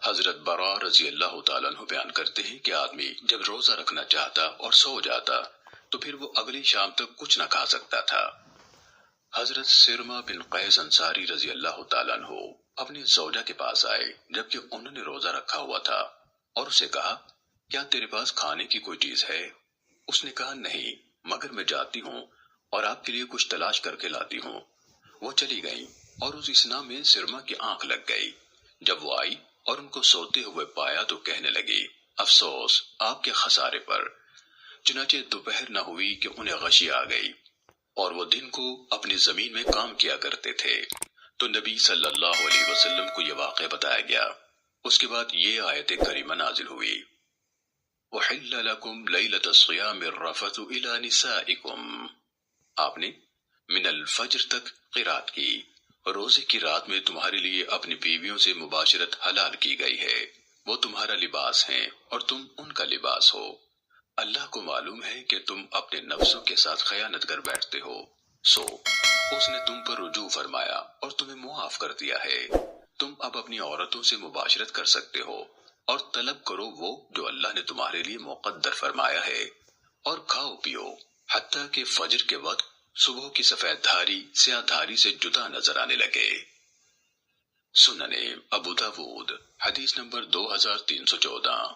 حضرت برا رضی اللہ تعالیٰ عنہ بیان کرتے ہیں کہ آدمی جب روزہ رکھنا چاہتا اور سو جاتا تو پھر وہ اگلی شام تک کچھ نہ کھا سکتا تھا۔ حضرت سرما بن قیس انصاری رضی اللہ تعالیٰ عنہ اپنی زوجہ کے پاس آئے جبکہ انہوں نے روزہ رکھا ہوا تھا اور اسے کہا، کیا تیرے پاس کھانے کی کوئی چیز ہے؟ اس نے کہا، نہیں، مگر میں جاتی ہوں اور آپ کے لیے کچھ تلاش کر کے لاتی ہوں۔ وہ چلی گئیں اور اس اثنا میں سرما کی آنکھ لگ گئی۔ جب وہ آئی اور ان کو سوتے ہوئے پایا تو کہنے لگی، افسوس آپ کے خسارے پر۔ چنانچہ دوپہر نہ ہوئی کہ انہیں غشی آ گئی اور وہ دن کو اپنی زمین میں کام کیا کرتے تھے، تو نبی صلی اللہ علیہ وسلم کو یہ واقعہ بتایا گیا۔ اس کے بعد یہ آیت کریمہ نازل ہوئی، احل لکم لیلۃ الصیام الرفث الی نسائکم۔ آپ نے من الفجر تک قرات کی، روزے کی رات میں تمہارے لیے اپنی بیویوں سے مباشرت حلال کی گئی ہے، وہ تمہارا لباس ہیں اور تم ان کا لباس ہو۔ اللہ کو معلوم ہے کہ تم اپنے نفسوں کے ساتھ خیانت کر بیٹھتے ہو، سو اس نے تم پر رجوع فرمایا اور تمہیں معاف کر دیا ہے۔ تم اب اپنی عورتوں سے مباشرت کر سکتے ہو اور طلب کرو وہ جو اللہ نے تمہارے لیے مقدر فرمایا ہے، اور کھاؤ پیو حتیٰ کہ فجر کے وقت صبح کی سفید دھاری سیاہ دھاری سے جدا نظر آنے لگے۔ سنن ابو داود حدیث نمبر 2314۔